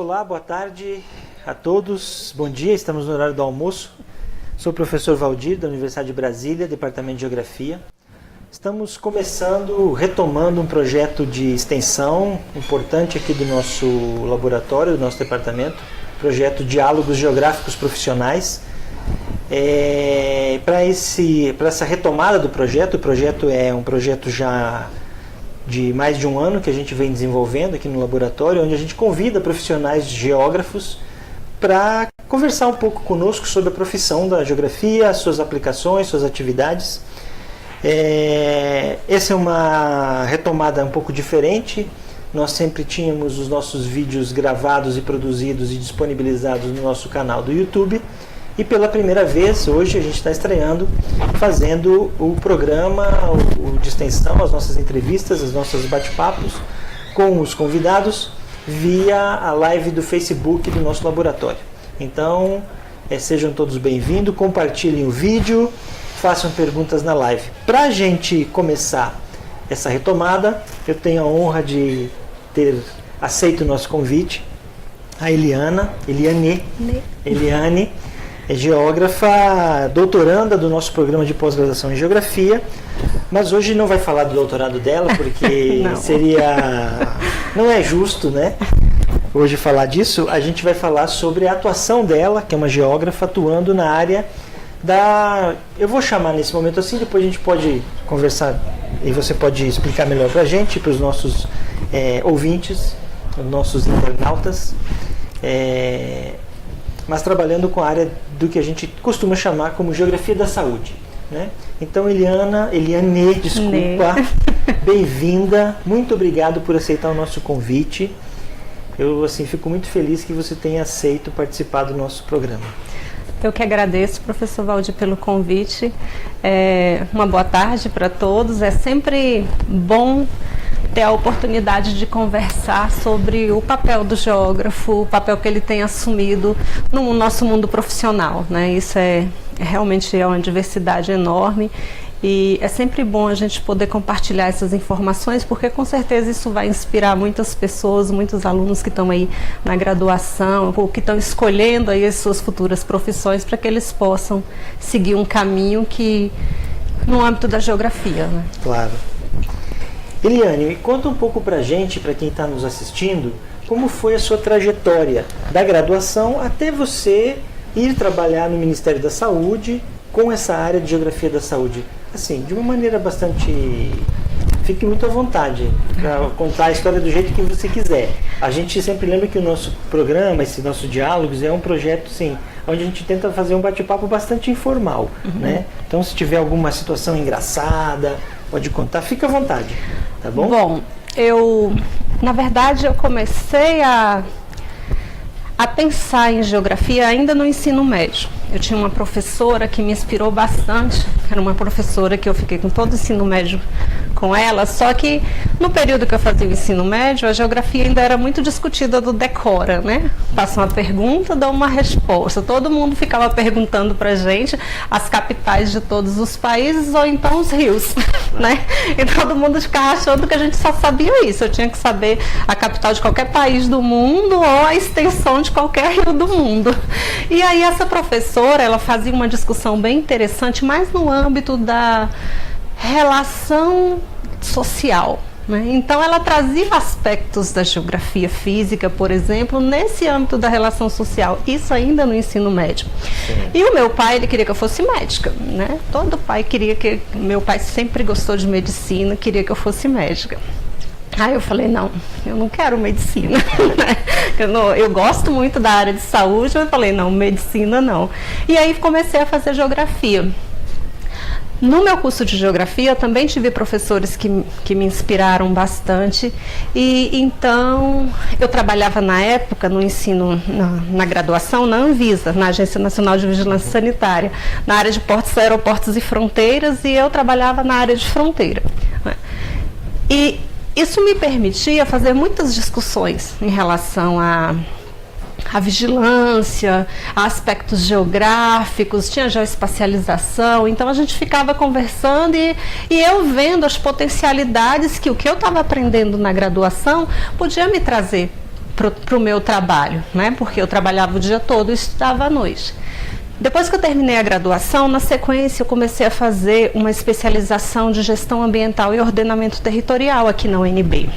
Olá, boa tarde a todos. Bom dia, estamos no horário do almoço. Sou o professor Valdir, da Universidade de Brasília, Departamento de Geografia. Estamos retomando um projeto de extensão importante aqui do nosso laboratório, do nosso departamento, projeto Diálogos Geográficos Profissionais. Para essa retomada do projeto, o projeto é um projeto já de mais de um ano que a gente vem desenvolvendo aqui no laboratório, onde a gente convida profissionais geógrafos para conversar um pouco conosco sobre a profissão da geografia, suas aplicações, suas atividades. Essa é uma retomada um pouco diferente. Nós sempre tínhamos os nossos vídeos gravados e produzidos e disponibilizados no nosso canal do YouTube. E pela primeira vez, hoje, a gente está estreando, fazendo o programa de extensão, as nossas entrevistas, os nossos bate-papos com os convidados via a live do Facebook do nosso laboratório. Então, sejam todos bem-vindos, compartilhem o vídeo, façam perguntas na live. Para a gente começar essa retomada, eu tenho a honra de ter aceito o nosso convite, a Eliane, é geógrafa, doutoranda do nosso programa de pós-graduação em Geografia, mas hoje não vai falar do doutorado dela, porque não é justo, né? Hoje falar disso, a gente vai falar sobre a atuação dela, que é uma geógrafa atuando na área eu vou chamar nesse momento assim, depois a gente pode conversar e você pode explicar melhor para a gente, para os nossos ouvintes, os nossos internautas, mas trabalhando com a área do que a gente costuma chamar como geografia da saúde, né? Então, Eliane, desculpa, bem-vinda, muito obrigado por aceitar o nosso convite. Eu fico muito feliz que você tenha aceito participar do nosso programa. Eu que agradeço, professor Valdir, pelo convite. Uma boa tarde para todos. É sempre bom ter a oportunidade de conversar sobre o papel do geógrafo, o papel que ele tem assumido no nosso mundo profissional, né? Isso realmente é uma diversidade enorme e é sempre bom a gente poder compartilhar essas informações, porque com certeza isso vai inspirar muitas pessoas, muitos alunos que estão aí na graduação ou que estão escolhendo aí as suas futuras profissões para que eles possam seguir um caminho no âmbito da geografia, né? Claro. Eliane, conta um pouco pra gente, para quem está nos assistindo, como foi a sua trajetória da graduação até você ir trabalhar no Ministério da Saúde com essa área de Geografia da Saúde. Assim, de uma maneira bastante... Fique muito à vontade para contar a história do jeito que você quiser. A gente sempre lembra que o nosso programa, esse nosso Diálogos, é um projeto, sim, onde a gente tenta fazer um bate-papo bastante informal, né? Então, se tiver alguma situação engraçada, pode contar, fica à vontade, tá bom? Bom, na verdade, eu comecei a pensar em geografia ainda no ensino médio. Eu tinha uma professora que me inspirou bastante, era uma professora que eu fiquei com todo o ensino médio com ela, só que no período que eu fazia o ensino médio, a geografia ainda era muito discutida do decora, né? Passa uma pergunta, dá uma resposta. Todo mundo ficava perguntando pra gente as capitais de todos os países ou então os rios, né? E todo mundo ficava achando que a gente só sabia isso. Eu tinha que saber a capital de qualquer país do mundo ou a extensão de qualquer rio do mundo. E aí essa professora, ela fazia uma discussão bem interessante, mais no âmbito da relação social, né? Então ela trazia aspectos da geografia física, por exemplo, nesse âmbito da relação social, isso ainda no ensino médio. Sim. E o meu pai, ele queria que eu fosse médica, né? Todo pai meu pai sempre gostou de medicina, queria que eu fosse médica. Aí eu falei, não, eu não quero medicina, eu gosto muito da área de saúde, mas eu falei, não, medicina não. E aí comecei a fazer geografia. No meu curso de geografia, eu também tive professores que me inspiraram bastante, e então eu trabalhava na época no ensino, na graduação, na Anvisa, na Agência Nacional de Vigilância Sanitária, na área de portos, aeroportos e fronteiras, e eu trabalhava na área de fronteira, né? E isso me permitia fazer muitas discussões em relação à vigilância, a aspectos geográficos, tinha geoespacialização, então a gente ficava conversando e eu vendo as potencialidades que o que eu estava aprendendo na graduação podia me trazer para o meu trabalho, né? Porque eu trabalhava o dia todo e estudava à noite. Depois que eu terminei a graduação, na sequência eu comecei a fazer uma especialização de gestão ambiental e ordenamento territorial aqui na UNB.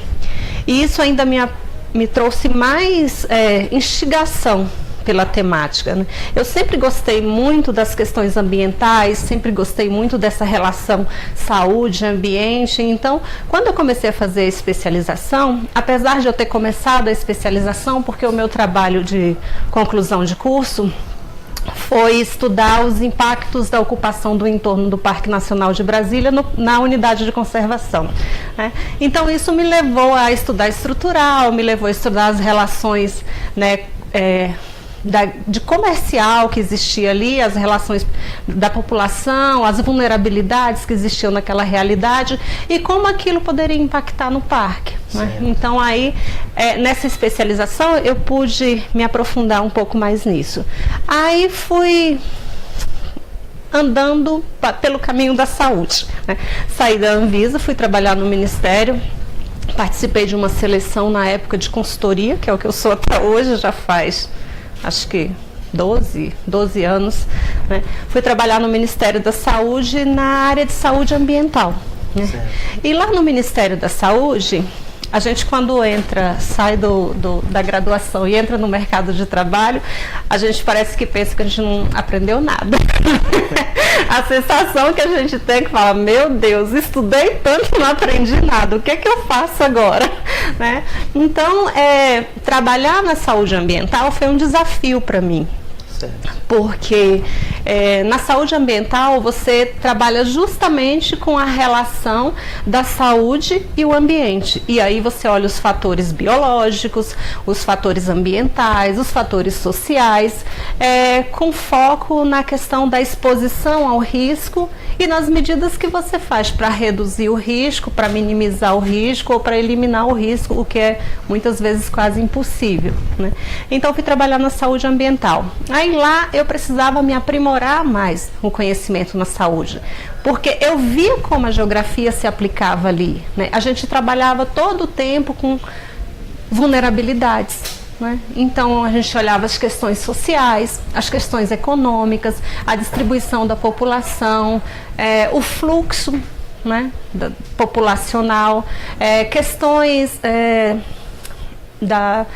E isso ainda me trouxe mais instigação pela temática, né? Eu sempre gostei muito das questões ambientais, sempre gostei muito dessa relação saúde, ambiente. Então, quando eu comecei a fazer a especialização, apesar de eu ter começado a especialização, porque o meu trabalho de conclusão de curso foi estudar os impactos da ocupação do entorno do Parque Nacional de Brasília na unidade de conservação, né? Então isso me levou a estudar estrutural, me levou a estudar as relações, né, de comercial que existia ali, as relações da população, as vulnerabilidades que existiam naquela realidade e como aquilo poderia impactar no parque, né? Então aí, nessa especialização, eu pude me aprofundar um pouco mais nisso. Aí fui andando pelo caminho da saúde, né? Saí da Anvisa, fui trabalhar no Ministério. Participei de uma seleção na época de consultoria, que é o que eu sou até hoje, já faz acho que 12 anos, né? Fui trabalhar no Ministério da Saúde na área de saúde ambiental, né? E lá no Ministério da Saúde, a gente quando sai da graduação e entra no mercado de trabalho, a gente parece que pensa que a gente não aprendeu nada. A sensação que a gente tem é que fala, meu Deus, estudei tanto e não aprendi nada, o que é que eu faço agora? Né? Então, trabalhar na saúde ambiental foi um desafio para mim. Porque na saúde ambiental você trabalha justamente com a relação da saúde e o ambiente. E aí você olha os fatores biológicos, os fatores ambientais, os fatores sociais, com foco na questão da exposição ao risco e nas medidas que você faz para reduzir o risco, para minimizar o risco ou para eliminar o risco, o que é muitas vezes quase impossível, né? Então fui trabalhar na saúde ambiental. Aí lá eu precisava me aprimorar mais o conhecimento na saúde, porque eu via como a geografia se aplicava ali, né? A gente trabalhava todo o tempo com vulnerabilidades, né? Então a gente olhava as questões sociais, as questões econômicas, a distribuição da população, o fluxo, né, populacional, questões da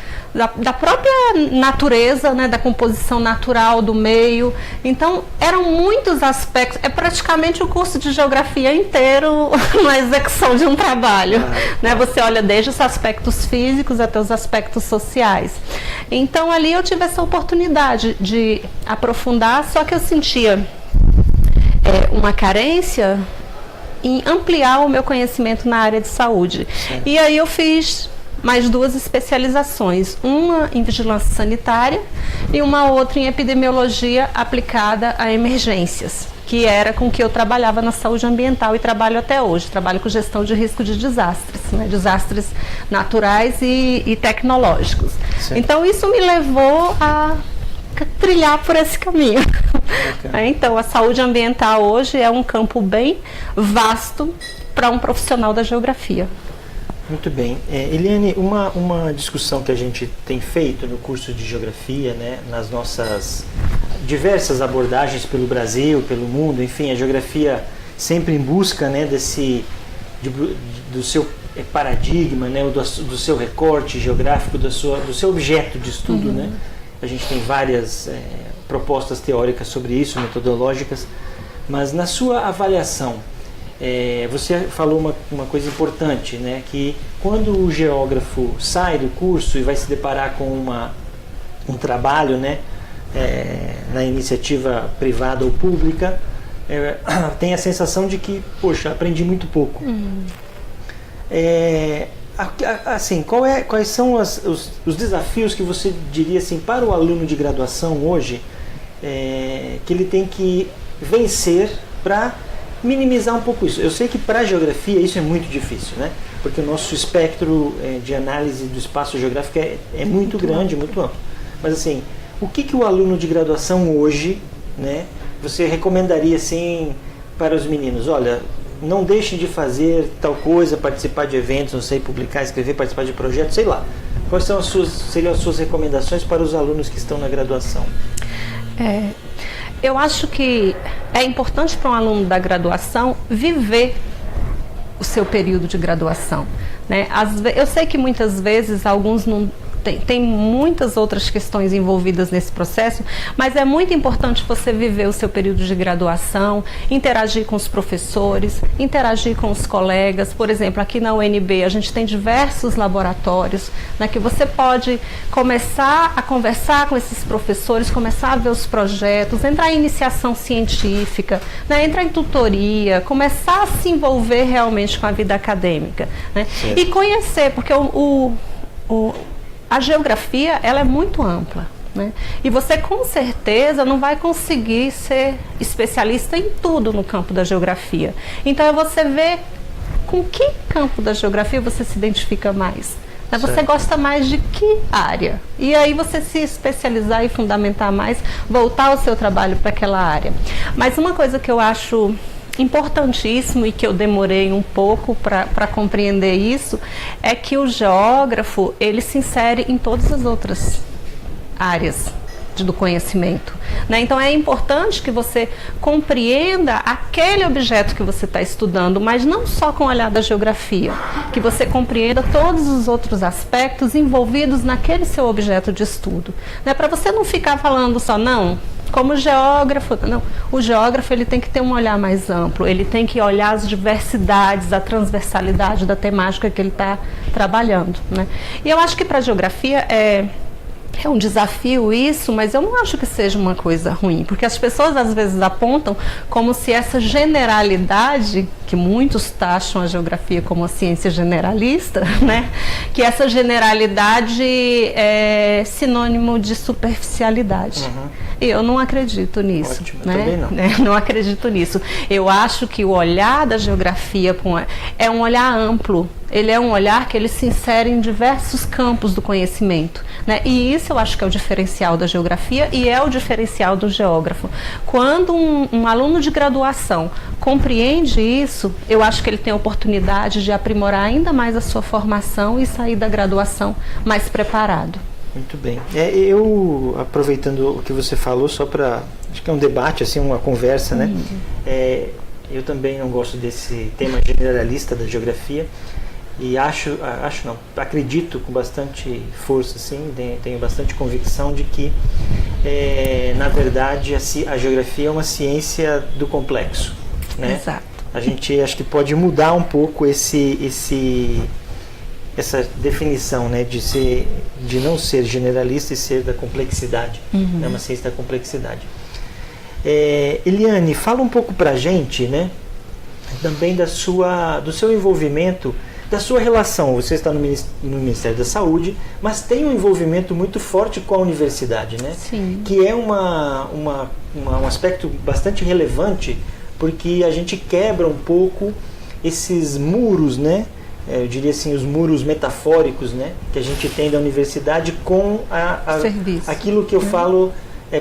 própria natureza, né, da composição natural do meio. Então eram muitos aspectos, praticamente o curso de geografia inteiro na execução de um trabalho, né? Você olha desde os aspectos físicos até os aspectos sociais. Então ali eu tive essa oportunidade de aprofundar, só que eu sentia uma carência em ampliar o meu conhecimento na área de saúde. E aí eu fiz mais 2 especializações, uma em vigilância sanitária e uma outra em epidemiologia aplicada a emergências, que era com que eu trabalhava na saúde ambiental e trabalho até hoje. Trabalho com gestão de risco de desastres, né? Desastres naturais e tecnológicos. Sim. Então isso me levou a trilhar por esse caminho. Então a saúde ambiental hoje é um campo bem vasto para um profissional da geografia. Muito bem. Eliane, uma discussão que a gente tem feito no curso de Geografia, né, nas nossas diversas abordagens pelo Brasil, pelo mundo, enfim, a geografia sempre em busca, né, do seu paradigma, né, do seu recorte geográfico, do seu objeto de estudo, né? A gente tem várias propostas teóricas sobre isso, metodológicas, mas na sua avaliação, você falou uma coisa importante, né? Que quando o geógrafo sai do curso e vai se deparar com um trabalho, né? Na iniciativa privada ou pública, tem a sensação de que, poxa, aprendi muito pouco. Assim, quais são os desafios que você diria assim, para o aluno de graduação hoje, que ele tem que vencer para minimizar um pouco isso? Eu sei que para a geografia isso é muito difícil, né? Porque o nosso espectro de análise do espaço geográfico é muito grande, muito amplo. Mas assim, o que o aluno de graduação hoje, né, você recomendaria assim para os meninos? Olha, não deixe de fazer tal coisa, participar de eventos, não sei, publicar, escrever, participar de projetos, sei lá. Quais seriam as suas recomendações para os alunos que estão na graduação? Eu acho que é importante para um aluno da graduação viver o seu período de graduação, né? Eu sei que muitas vezes alguns não tem muitas outras questões envolvidas nesse processo, mas é muito importante você viver o seu período de graduação, interagir com os professores, interagir com os colegas. Por exemplo, aqui na UNB a gente tem diversos laboratórios, né, que você pode começar a conversar com esses professores, começar a ver os projetos, entrar em iniciação científica, né, entrar em tutoria, começar a se envolver realmente com a vida acadêmica, né, e conhecer, porque a geografia, ela é muito ampla, né? E você com certeza não vai conseguir ser especialista em tudo no campo da geografia. Então é você ver com que campo da geografia você se identifica mais. Né? Você gosta mais de que área? E aí você se especializar e fundamentar mais, voltar o seu trabalho para aquela área. Mas uma coisa que eu acho importantíssimo e que eu demorei um pouco para compreender isso é que o geógrafo, ele se insere em todas as outras áreas do conhecimento, né? Então é importante que você compreenda aquele objeto que você está estudando, mas não só com o olhar da geografia, que você compreenda todos os outros aspectos envolvidos naquele seu objeto de estudo, né? Para você não ficar falando só, não, como geógrafo, não, o geógrafo ele tem que ter um olhar mais amplo, ele tem que olhar as diversidades, a transversalidade da temática que ele está trabalhando, né? E eu acho que para a geografia é um desafio isso, mas eu não acho que seja uma coisa ruim, porque as pessoas às vezes apontam como se essa generalidade, que muitos taxam a geografia como uma ciência generalista, né, que essa generalidade é sinônimo de superficialidade. E eu não acredito nisso. Ótimo, né? Também não. Não acredito nisso. Eu acho que o olhar da geografia é um olhar amplo. Ele é um olhar que ele se insere em diversos campos do conhecimento, né? E isso eu acho que é o diferencial da geografia e é o diferencial do geógrafo. Quando um aluno de graduação compreende isso, eu acho que ele tem a oportunidade de aprimorar ainda mais a sua formação e sair da graduação mais preparado. Muito bem. Eu, aproveitando o que você falou, só para... Acho que é um debate, assim, uma conversa, né? Eu também não gosto desse tema generalista da geografia. E acredito com bastante força, assim, tenho bastante convicção de que, na verdade, a geografia é uma ciência do complexo, né? Exato. A gente acho que pode mudar um pouco essa definição, né, de não ser generalista e ser da complexidade, é uma ciência da complexidade. Eliane, fala um pouco pra gente, né, também do seu envolvimento, da sua relação. Você está no Ministério da Saúde, mas tem um envolvimento muito forte com a universidade, né? Sim. Que é um aspecto bastante relevante, porque a gente quebra um pouco esses muros, né? Eu diria assim, os muros metafóricos, né? Que a gente tem da universidade com aquilo que eu falo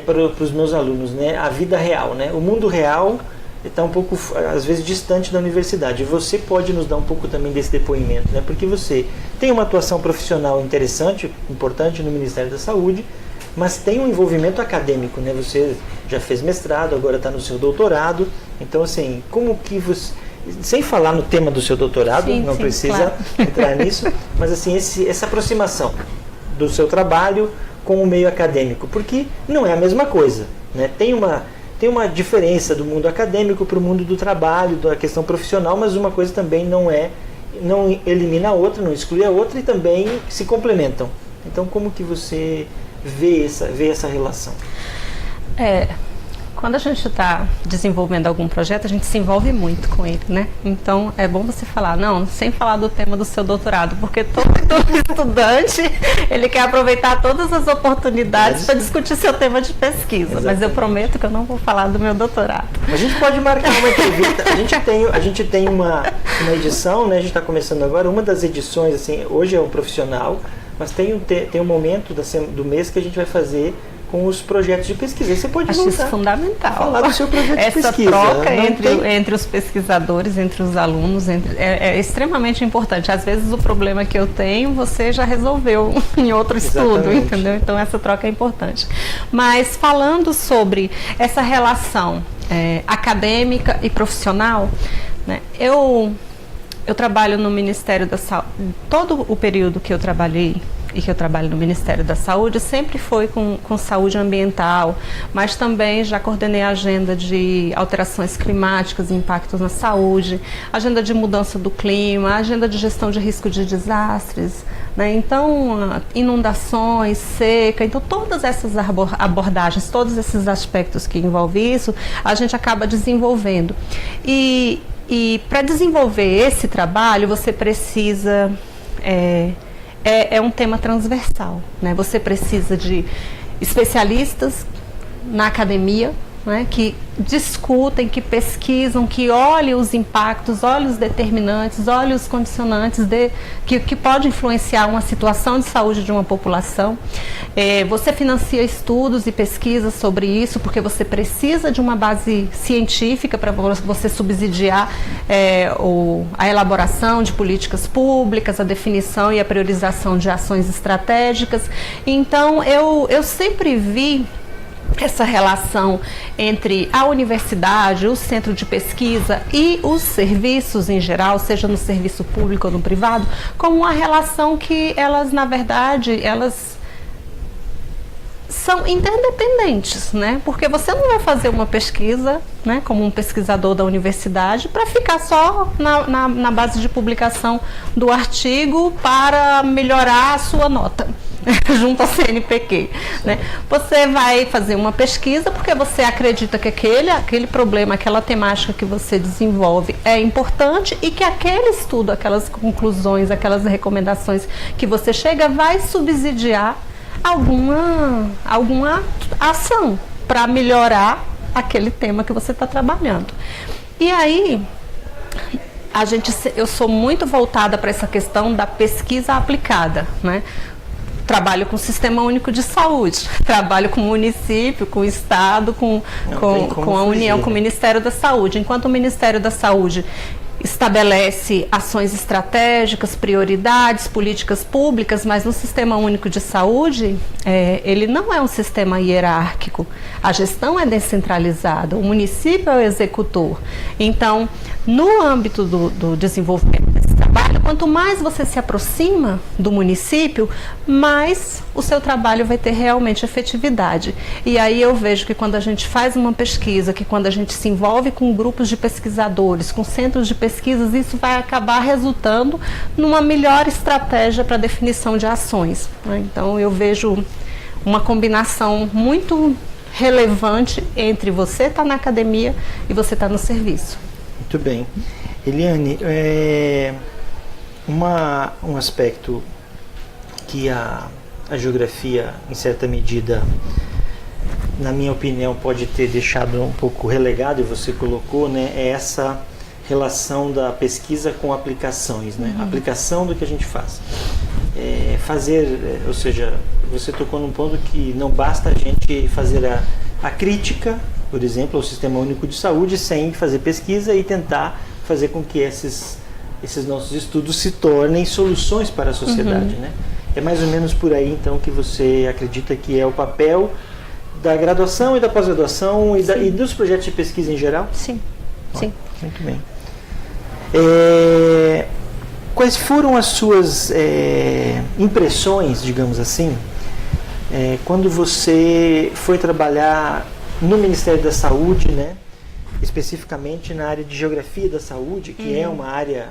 para os meus alunos, né? A vida real, né? O mundo real está um pouco, às vezes, distante da universidade. E você pode nos dar um pouco também desse depoimento, né? Porque você tem uma atuação profissional interessante, importante no Ministério da Saúde, mas tem um envolvimento acadêmico, né? Você já fez mestrado, agora está no seu doutorado. Então, assim, como que você... Sem falar no tema do seu doutorado, não precisa entrar nisso, mas assim, essa aproximação do seu trabalho com o meio acadêmico, porque não é a mesma coisa, né? Tem uma diferença do mundo acadêmico para o mundo do trabalho, da questão profissional, mas uma coisa também não elimina a outra, não exclui a outra e também se complementam. Então, como que você vê essa relação? Quando a gente está desenvolvendo algum projeto, a gente se envolve muito com ele, né? Então, é bom você falar, não, sem falar do tema do seu doutorado, porque todo estudante, ele quer aproveitar todas as oportunidades para discutir seu tema de pesquisa. Exatamente. Mas eu prometo que eu não vou falar do meu doutorado. A gente pode marcar uma entrevista. A gente tem uma edição, né? A gente está começando agora, uma das edições, assim, hoje é um profissional, mas tem um momento do mês que a gente vai fazer com os projetos de pesquisa. Aí você pode Acho isso voltar fundamental. falar do seu projeto de pesquisa. Essa troca entre os pesquisadores, entre os alunos, é extremamente importante. Às vezes o problema que eu tenho, você já resolveu em outro estudo, entendeu? Então essa troca é importante. Mas falando sobre essa relação acadêmica e profissional, né, eu trabalho no Ministério da Saúde. Todo o período que eu trabalhei e que eu trabalho no Ministério da Saúde sempre foi com saúde ambiental, mas também já coordenei a agenda de alterações climáticas e impactos na saúde, agenda de mudança do clima, agenda de gestão de risco de desastres, né? Então, inundações, seca, então todas essas abordagens, todos esses aspectos que envolvem isso, a gente acaba desenvolvendo. E para desenvolver esse trabalho, você precisa... É um tema transversal, né? Você precisa de especialistas na academia, né, que discutem, que pesquisam, que olhem os impactos, olhem os determinantes, olhem os condicionantes que pode influenciar uma situação de saúde de uma população. Você financia estudos e pesquisas sobre isso, porque você precisa de uma base científica para você subsidiar a elaboração de políticas públicas, a definição e a priorização de ações estratégicas. Então, eu sempre vi essa relação entre a universidade, o centro de pesquisa e os serviços em geral, seja no serviço público ou no privado, como uma relação que elas, na verdade, elas são interdependentes, né? Porque você não vai fazer uma pesquisa, né, como um pesquisador da universidade, para ficar só na base de publicação do artigo para melhorar a sua nota junto ao CNPq, né? Você vai fazer uma pesquisa porque você acredita que aquele problema, aquela temática que você desenvolve é importante e que aquele estudo, aquelas conclusões, aquelas recomendações que você chega vai subsidiar alguma ação para melhorar aquele tema que você está trabalhando. E aí, eu sou muito voltada para essa questão da pesquisa aplicada, né? Trabalho com o Sistema Único de Saúde, trabalho com o município, com o Estado, com a União, com o Ministério da Saúde. Enquanto o Ministério da Saúde estabelece ações estratégicas, prioridades, políticas públicas, mas no Sistema Único de Saúde, ele não é um sistema hierárquico. A gestão é descentralizada, o município é o executor. Então, no âmbito do desenvolvimento desse trabalho, quanto mais você se aproxima do município, mais o seu trabalho vai ter realmente efetividade. E aí eu vejo que quando a gente faz uma pesquisa, que quando a gente se envolve com grupos de pesquisadores, com centros de pesquisas, isso vai acabar resultando numa melhor estratégia para definição de ações, né? Então eu vejo uma combinação muito relevante entre você estar na academia e você estar no serviço. Muito bem. Eliane, um aspecto que a geografia, em certa medida, na minha opinião, pode ter deixado um pouco relegado, e você colocou, né, é essa relação da pesquisa com aplicações, né? Aplicação do que a gente faz. Ou seja, você tocou num ponto que não basta a gente fazer a crítica, por exemplo, ao Sistema Único de Saúde, sem fazer pesquisa e tentar fazer com que esses nossos estudos se tornem soluções para a sociedade, né? É mais ou menos por aí, então, que você acredita que é o papel da graduação e da pós-graduação e dos projetos de pesquisa em geral? Sim, sim. Muito bem. Quais foram as suas impressões, digamos assim, quando você foi trabalhar no Ministério da Saúde, né? Especificamente na área de Geografia da Saúde, que é uma área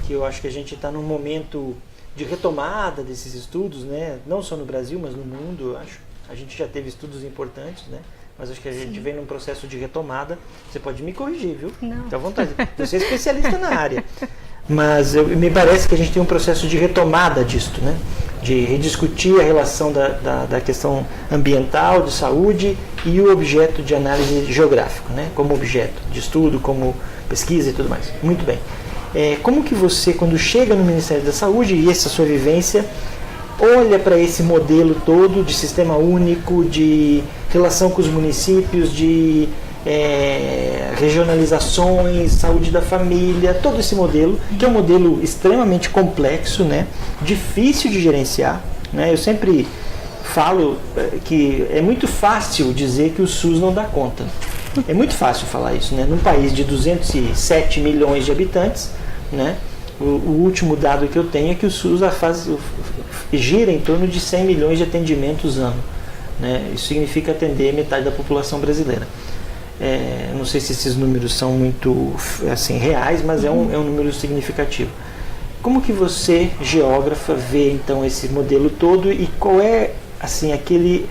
que eu acho que a gente está num momento de retomada desses estudos, né? Não só no Brasil, mas no mundo, eu acho. A gente já teve estudos importantes, né? Mas acho que a gente vem num processo de retomada. Você pode me corrigir, viu? Não. Fique à vontade. Você é especialista na área. Mas me parece que a gente tem um processo de retomada disto, né? De rediscutir a relação da questão ambiental, de saúde e o objeto de análise geográfico, né? Como objeto de estudo, como pesquisa e tudo mais. Muito bem. Como que você, quando chega no Ministério da Saúde, e essa sua vivência, olha para esse modelo todo de sistema único, de relação com os municípios, de regionalizações, saúde da família, todo esse modelo, que é um modelo extremamente complexo, né? Difícil de gerenciar, né? Eu sempre falo que é muito fácil dizer que o SUS não dá conta. É muito fácil falar isso, né? Num país de 207 milhões de habitantes, né? O último dado que eu tenho é que o SUS gira em torno de 100 milhões de atendimentos ano, né? Isso significa atender metade da população brasileira. Não sei se esses números são muito assim, reais, mas é um número significativo. Como que você, geógrafa, vê então esse modelo todo e qual é assim, aquele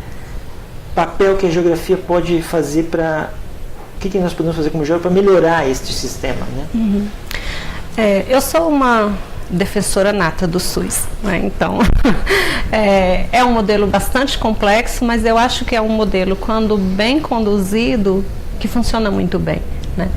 papel que a geografia pode fazer para... O que nós podemos fazer como geógrafo para melhorar este sistema, né? Eu sou uma defensora nata do SUS, né? Então é um modelo bastante complexo, mas eu acho que é um modelo, quando bem conduzido, que funciona muito bem, né?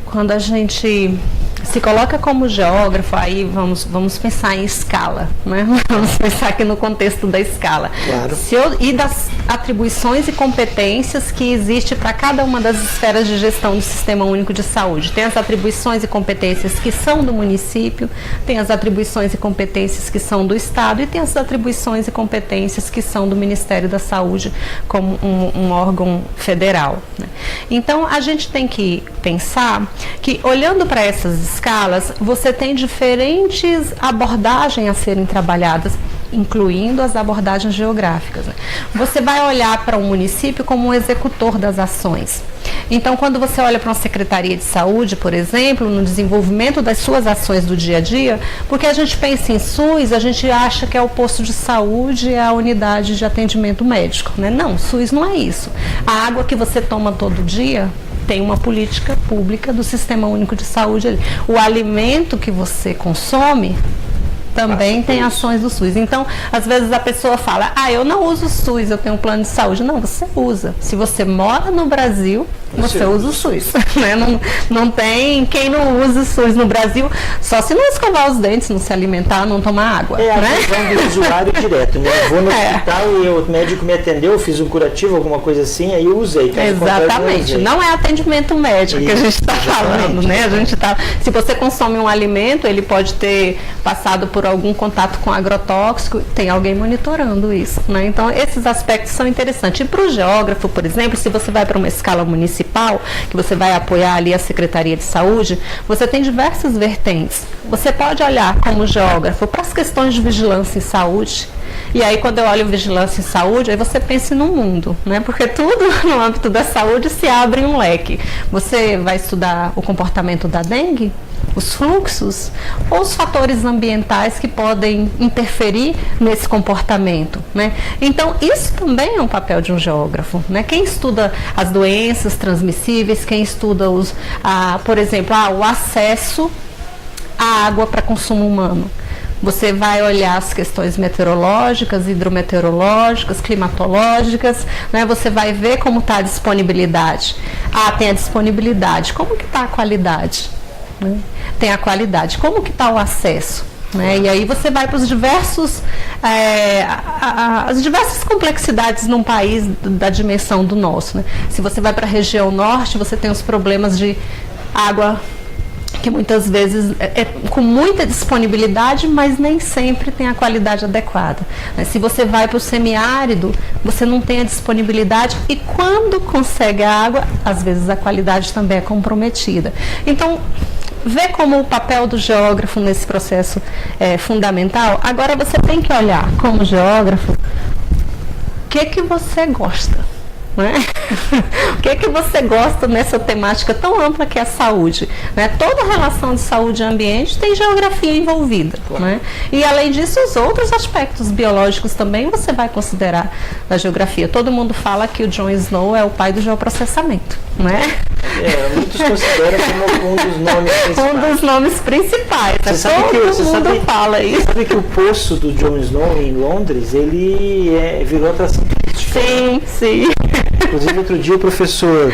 Quando a gente se coloca como geógrafo, aí vamos pensar em escala, né? Vamos pensar aqui no contexto da escala. Claro. E das atribuições e competências que existe para cada uma das esferas de gestão do Sistema Único de Saúde. Tem as atribuições e competências que são do município, tem as atribuições e competências que são do Estado e tem as atribuições e competências que são do Ministério da Saúde como um órgão federal, né? Então, a gente tem que pensar que, olhando para essas escalas, você tem diferentes abordagens a serem trabalhadas, incluindo as abordagens geográficas, né? Você vai olhar para um município como um executor das ações. Então, quando você olha para uma Secretaria de Saúde, por exemplo, no desenvolvimento das suas ações do dia a dia, porque a gente pensa em SUS, a gente acha que é o posto de saúde, é a unidade de atendimento médico, né? Não, SUS não é isso. A água que você toma todo dia tem uma política pública do Sistema Único de Saúde ali. O alimento que você consome também tem ações do SUS. Então, às vezes a pessoa fala, eu não uso o SUS, eu tenho um plano de saúde. Não, você usa. Se você mora no Brasil, você usa o SUS. Né? Não tem quem não usa o SUS no Brasil, só se não escovar os dentes, não se alimentar, não tomar água. A visão do usuário direto, né? Eu vou no hospital e o médico me atendeu, fiz um curativo, alguma coisa assim, aí eu usei. Exatamente. Não é atendimento médico que a gente está falando, né? Se você consome um alimento, ele pode ter passado por algum contato com agrotóxico, tem alguém monitorando isso, né? Então, esses aspectos são interessantes. E para o geógrafo, por exemplo, se você vai para uma escala municipal, que você vai apoiar ali a Secretaria de Saúde, você tem diversas vertentes. Você pode olhar como geógrafo para as questões de vigilância em saúde, e aí quando eu olho vigilância em saúde, aí você pensa no mundo, né? Porque tudo no âmbito da saúde se abre um leque. Você vai estudar o comportamento da dengue, os fluxos ou os fatores ambientais que podem interferir nesse comportamento, né? Então, isso também é um papel de um geógrafo, né? Quem estuda as doenças transmissíveis, quem estuda por exemplo, o acesso à água para consumo humano. Você vai olhar as questões meteorológicas, hidrometeorológicas, climatológicas, né? Você vai ver como está a disponibilidade. Tem a disponibilidade. Como que está a qualidade? Né? Tem a qualidade. Como que está o acesso? Né? E aí você vai para os diversos, as diversas complexidades num país da dimensão do nosso, né? Se você vai para a região norte, você tem os problemas de água que muitas vezes é com muita disponibilidade, mas nem sempre tem a qualidade adequada. Se você vai para o semiárido, você não tem a disponibilidade e quando consegue a água, às vezes a qualidade também é comprometida. Então, vê como o papel do geógrafo nesse processo é fundamental. Agora você tem que olhar como geógrafo, o que você gosta, né? O que você gosta nessa temática tão ampla que é a saúde, né? Toda relação de saúde e ambiente tem geografia envolvida, claro, né? E além disso, os outros aspectos biológicos também você vai considerar na geografia. Todo mundo fala que o John Snow é o pai do geoprocessamento, né? Muitos consideram como um dos nomes principais. Um dos nomes principais. Todo mundo fala isso. Você sabe que o poço do John Snow em Londres, ele virou atração turística. Sim, sim. Inclusive, outro dia o professor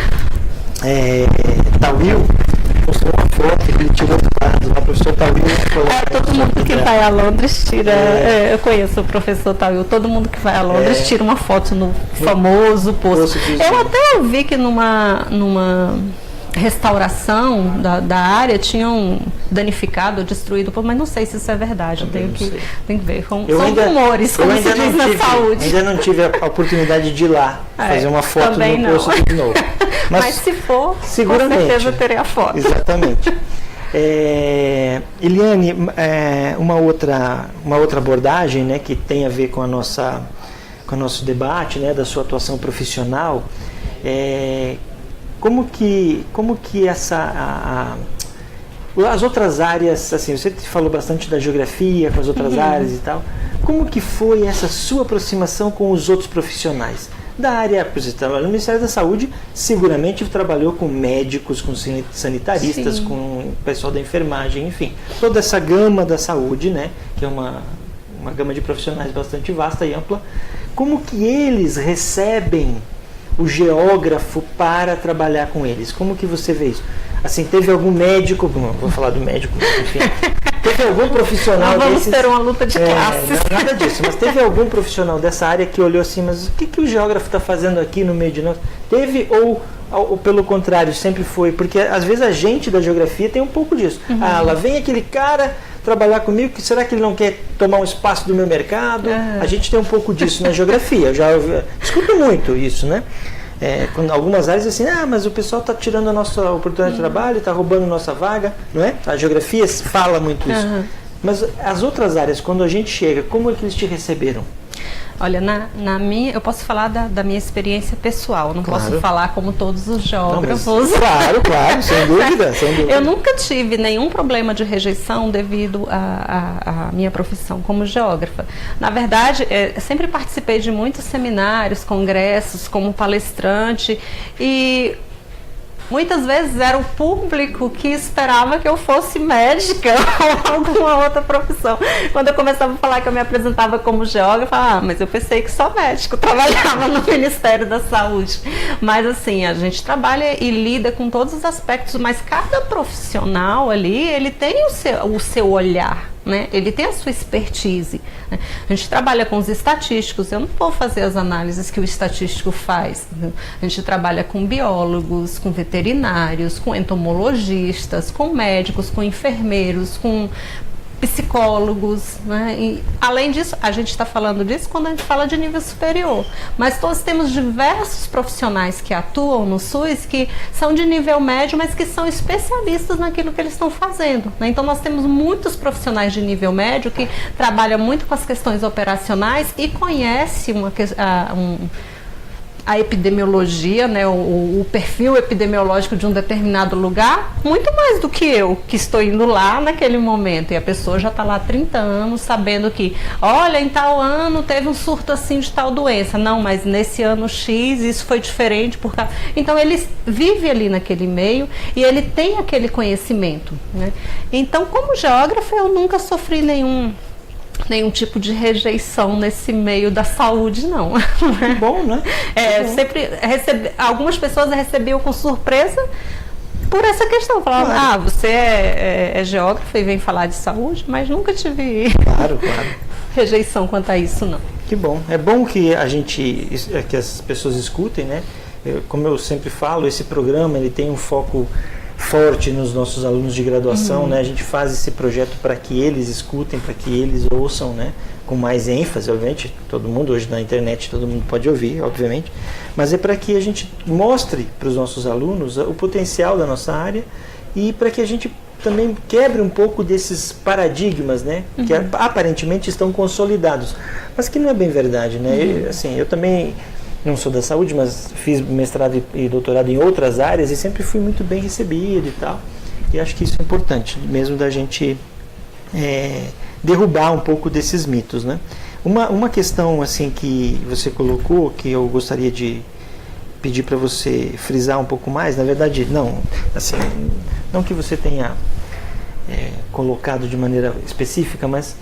Tawil mostrou uma foto que ele tirou dados. O professor Tauil todo mundo que vai a Londres tira. Eu conheço o professor Tauil. Todo mundo que vai a Londres tira uma foto no famoso poço. Eu até ouvi que numa restauração da área tinham danificado ou destruído, mas não sei se isso é verdade. Eu tenho que ver. São rumores, como se diz na saúde. Ainda não tive a oportunidade de ir lá fazer uma foto no poço de novo. Mas se for, seguramente, com certeza terei a foto. Exatamente. Eliane, uma outra abordagem, né, que tem a ver com o nosso debate, né, da sua atuação profissional, como que as outras áreas, assim, você falou bastante da geografia com as outras áreas e tal, como que foi essa sua aproximação com os outros profissionais? Da área, você trabalhou no Ministério da Saúde, seguramente trabalhou com médicos, com sanitaristas, com o pessoal da enfermagem, enfim, toda essa gama da saúde, né, que é uma gama de profissionais bastante vasta e ampla. Como que eles recebem o geógrafo para trabalhar com eles? Como que você vê isso? Assim, teve algum médico, vou falar do médico, enfim, teve algum profissional não vamos ter uma luta de classes. Nada disso, mas teve algum profissional dessa área que olhou assim, mas o que o geógrafo está fazendo aqui no meio de nós? Teve ou pelo contrário, sempre foi? Porque às vezes a gente da geografia tem um pouco disso. Lá vem aquele cara trabalhar comigo, será que ele não quer tomar um espaço do meu mercado? A gente tem um pouco disso na geografia, eu já escuto muito isso, né? Quando algumas áreas assim, mas o pessoal está tirando a nossa oportunidade de trabalho, está roubando nossa vaga, não é? A geografia fala muito isso. Mas as outras áreas, quando a gente chega, como é que eles te receberam? Olha, eu posso falar da minha experiência pessoal, não posso falar como todos os geógrafos. Não, claro, sem dúvida. Eu nunca tive nenhum problema de rejeição devido à minha profissão como geógrafa. Na verdade, sempre participei de muitos seminários, congressos, como palestrante, e muitas vezes era o público que esperava que eu fosse médica ou alguma outra profissão. Quando eu começava a falar que eu me apresentava como geógrafa, mas eu pensei que só médico trabalhava no Ministério da Saúde. Mas assim, a gente trabalha e lida com todos os aspectos, mas cada profissional ali, ele tem o seu olhar, né? Ele tem a sua expertise, né? A gente trabalha com os estatísticos, eu não vou fazer as análises que o estatístico faz, né? A gente trabalha com biólogos, com veterinários, com entomologistas, com médicos, com enfermeiros, com psicólogos, né? E, além disso, a gente está falando disso quando a gente fala de nível superior, mas todos temos diversos profissionais que atuam no SUS que são de nível médio, mas que são especialistas naquilo que eles estão fazendo, né? Então nós temos muitos profissionais de nível médio que trabalham muito com as questões operacionais e conhecem a epidemiologia, né, o perfil epidemiológico de um determinado lugar, muito mais do que eu, que estou indo lá naquele momento. E a pessoa já está lá há 30 anos sabendo que, olha, em tal ano teve um surto assim de tal doença. Não, mas nesse ano X isso foi diferente. Então ele vive ali naquele meio e ele tem aquele conhecimento, né? Então, como geógrafo, eu nunca sofri nenhum tipo de rejeição nesse meio da saúde, não. Que bom, né? Sempre algumas pessoas recebiam com surpresa por essa questão. Falavam, você é geógrafo e vem falar de saúde, mas nunca tive rejeição quanto a isso, não. Que bom. É bom que que as pessoas escutem, né? Como eu sempre falo, esse programa ele tem um foco forte nos nossos alunos de graduação, né? A gente faz esse projeto para que eles escutem, para que eles ouçam, né? Com mais ênfase, obviamente, todo mundo hoje na internet, todo mundo pode ouvir, obviamente, mas é para que a gente mostre para os nossos alunos o potencial da nossa área e para que a gente também quebre um pouco desses paradigmas, né? Que aparentemente estão consolidados, mas que não é bem verdade, né? Eu também não sou da saúde, mas fiz mestrado e doutorado em outras áreas e sempre fui muito bem recebido e tal. E acho que isso é importante, mesmo da gente derrubar um pouco desses mitos, né? Uma questão assim que você colocou, que eu gostaria de pedir para você frisar um pouco mais, na verdade, não que você tenha colocado de maneira específica, mas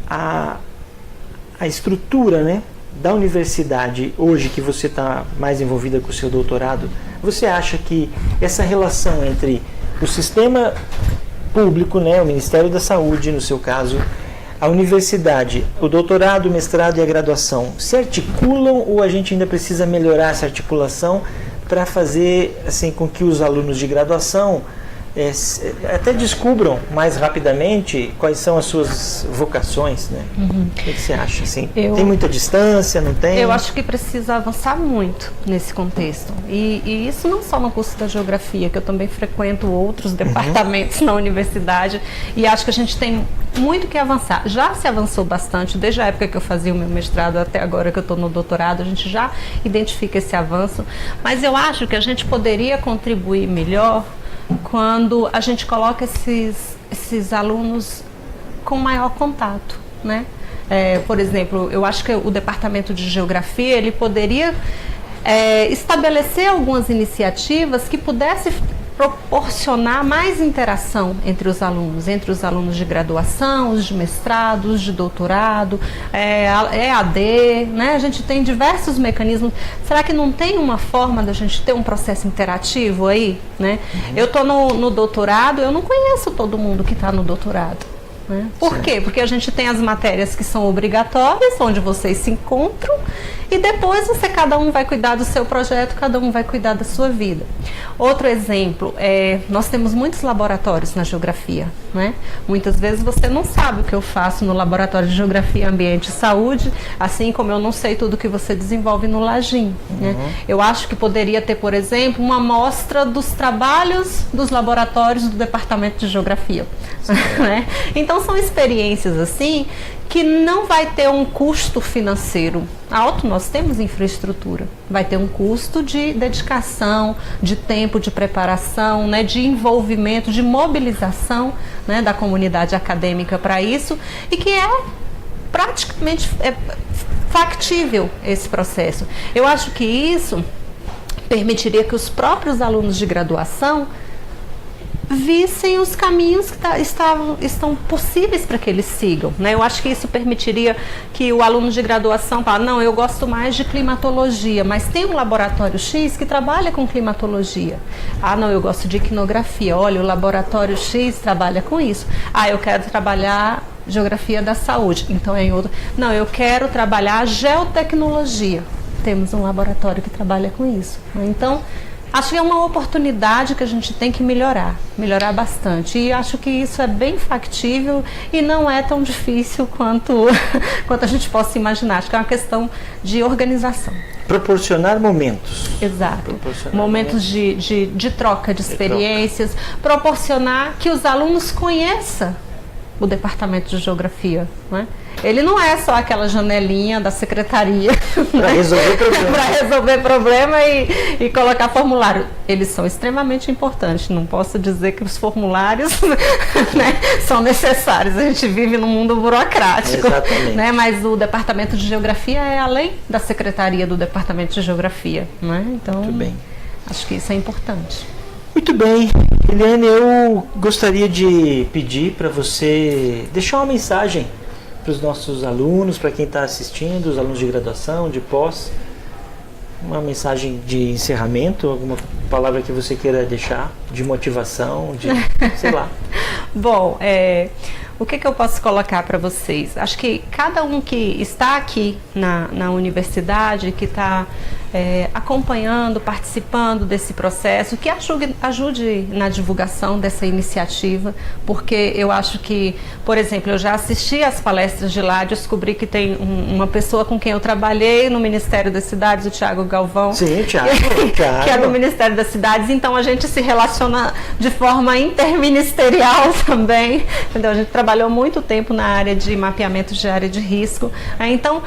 a estrutura, né, da universidade, hoje que você está mais envolvida com o seu doutorado, você acha que essa relação entre o sistema público, né, o Ministério da Saúde, no seu caso, a universidade, o doutorado, o mestrado e a graduação se articulam ou a gente ainda precisa melhorar essa articulação para fazer assim com que os alunos de graduação até descubram mais rapidamente quais são as suas vocações, né? O que você acha? Assim, tem muita distância, não tem? Eu acho que precisa avançar muito nesse contexto. E isso não só no curso da geografia, que eu também frequento outros departamentos na universidade, e acho que a gente tem muito que avançar. Já se avançou bastante, desde a época que eu fazia o meu mestrado até agora que eu estou no doutorado, a gente já identifica esse avanço, mas eu acho que a gente poderia contribuir melhor quando a gente coloca esses alunos com maior contato, né? Por exemplo, eu acho que o departamento de geografia ele poderia estabelecer algumas iniciativas que pudessem proporcionar mais interação entre os alunos de graduação, os de mestrado, os de doutorado, EAD, né? A gente tem diversos mecanismos. Será que não tem uma forma da gente ter um processo interativo aí, né? Eu estou no doutorado, eu não conheço todo mundo que está no doutorado. Né? Por quê? Porque a gente tem as matérias que são obrigatórias, onde vocês se encontram, e depois cada um vai cuidar do seu projeto, cada um vai cuidar da sua vida. Outro exemplo, nós temos muitos laboratórios na geografia, né? Muitas vezes você não sabe o que eu faço no laboratório de geografia, ambiente e saúde, assim como eu não sei tudo que você desenvolve no Lagim, né? Eu acho que poderia ter, por exemplo, uma amostra dos trabalhos dos laboratórios do departamento de geografia, né? Então são experiências assim que não vai ter um custo financeiro alto, nós temos infraestrutura, vai ter um custo de dedicação, de tempo de preparação, né, de envolvimento, de mobilização, né, da comunidade acadêmica para isso, e que é praticamente factível esse processo. Eu acho que isso permitiria que os próprios alunos de graduação vissem os caminhos que estão possíveis para que eles sigam, né? Eu acho que isso permitiria que o aluno de graduação fale, não, eu gosto mais de climatologia, mas tem um laboratório X que trabalha com climatologia. Ah, não, eu gosto de iquinografia, olha, o laboratório X trabalha com isso. Ah, eu quero trabalhar geografia da saúde, então é em outro. Não, eu quero trabalhar geotecnologia. Temos um laboratório que trabalha com isso. Então, acho que é uma oportunidade que a gente tem que melhorar bastante. E acho que isso é bem factível e não é tão difícil quanto a gente possa imaginar. Acho que é uma questão de organização. Proporcionar momentos. Exato. Momentos de troca de experiências. Proporcionar que os alunos conheçam o departamento de geografia, né? Ele não é só aquela janelinha da secretaria para resolver problema. Para resolver problema e colocar formulário. Eles são extremamente importantes. Não posso dizer que os formulários né, são necessários. A gente vive num mundo burocrático. Exatamente. Né? Mas o departamento de geografia é além da secretaria do departamento de geografia. Né? Então, muito bem. Acho que isso é importante. Muito bem, Eliane, eu gostaria de pedir para você deixar uma mensagem para os nossos alunos, para quem está assistindo, os alunos de graduação, de pós, uma mensagem de encerramento, alguma palavra que você queira deixar, de motivação, de sei lá. Bom, o que eu posso colocar para vocês? Acho que cada um que está aqui na universidade, que está acompanhando, participando desse processo, que ajude na divulgação dessa iniciativa, porque eu acho que, por exemplo, eu já assisti às palestras de lá, descobri que tem uma pessoa com quem eu trabalhei no Ministério das Cidades, o Thiago Galvão. Sim, Thiago. Que é do Ministério das Cidades, então a gente se relaciona de forma interministerial também, entendeu? A gente trabalhou muito tempo na área de mapeamento de área de risco. Então,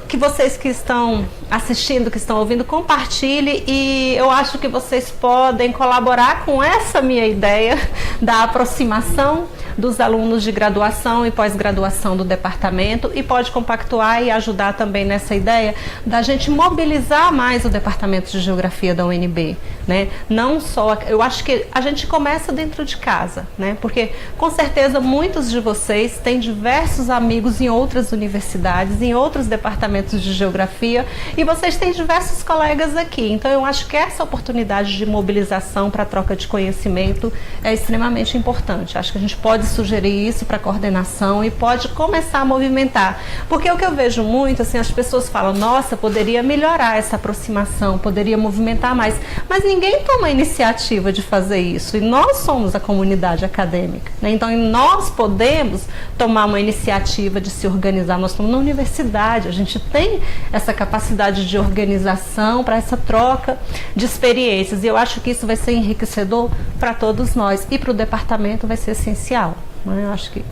que vocês que estão assistindo, que estão ouvindo, compartilhe, e eu acho que vocês podem colaborar com essa minha ideia da aproximação dos alunos de graduação e pós-graduação do departamento, e pode compactuar e ajudar também nessa ideia da gente mobilizar mais o departamento de geografia da UNB, né? Não só, eu acho que a gente começa dentro de casa, né? Porque com certeza muitos de vocês têm diversos amigos em outras universidades, em outros departamentos de geografia, e vocês têm diversos colegas aqui. Então eu acho que essa oportunidade de mobilização para troca de conhecimento é extremamente importante. Acho que a gente pode sugerir isso para a coordenação e pode começar a movimentar. Porque o que eu vejo muito, assim, as pessoas falam, nossa, poderia melhorar essa aproximação, poderia movimentar mais, mas ninguém toma a iniciativa de fazer isso, e nós somos a comunidade acadêmica, né? Então nós podemos tomar uma iniciativa de se organizar. Nós estamos na universidade, a gente tem essa capacidade de organização para essa troca de experiências, e eu acho que isso vai ser enriquecedor para todos nós, e para o departamento vai ser essencial, né? Eu acho que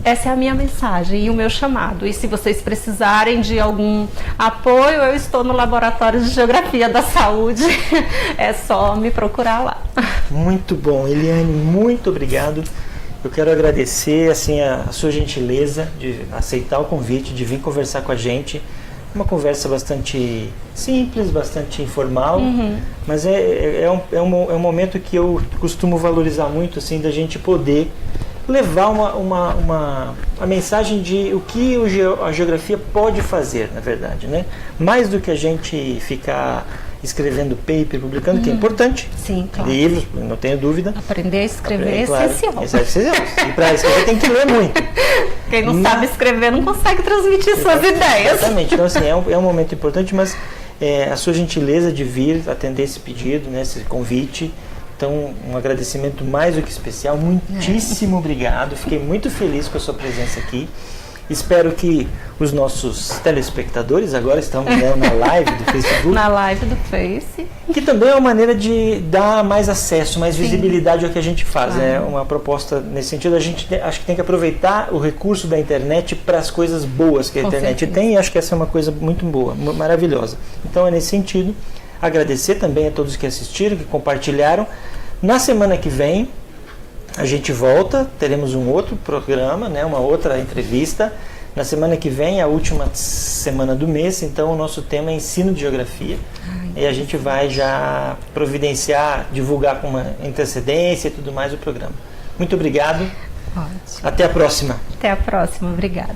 essa é a minha mensagem e o meu chamado. E se vocês precisarem de algum apoio, eu estou no Laboratório de Geografia da Saúde. É só me procurar lá. Muito bom, Eliane, muito obrigado. Eu quero agradecer assim, a sua gentileza de aceitar o convite, de vir conversar com a gente. Uma conversa bastante simples, bastante informal, mas é um momento que eu costumo valorizar muito, assim, da gente poder levar uma mensagem de o que a geografia pode fazer, na verdade, né? Mais do que a gente ficar escrevendo paper, publicando, que é importante. Sim, claro. Livros, não tenho dúvida. Aprender a escrever é claro, essencial. É essencial. E para escrever tem que ler muito. Quem não sabe escrever não consegue transmitir suas ideias. Exatamente. Então, assim, é um momento importante, mas a sua gentileza de vir atender esse pedido, né, esse convite. Então, um agradecimento mais do que especial. Muitíssimo obrigado. Fiquei muito feliz com a sua presença aqui. Espero que os nossos telespectadores agora estão na live do Facebook. Na live do Face. Que também é uma maneira de dar mais acesso, mais visibilidade ao que a gente faz. É uma proposta nesse sentido. A gente acho que tem que aproveitar o recurso da internet para as coisas boas que a internet tem. E acho que essa é uma coisa muito boa, maravilhosa. Então, é nesse sentido. Agradecer também a todos que assistiram, que compartilharam. Na semana que vem, a gente volta, teremos um outro programa, né, uma outra entrevista. Na semana que vem, a última semana do mês, então o nosso tema é ensino de geografia. E a gente vai já providenciar, divulgar com uma antecedência e tudo mais o programa. Muito obrigado. Ótimo. Até a próxima. Até a próxima. Obrigada.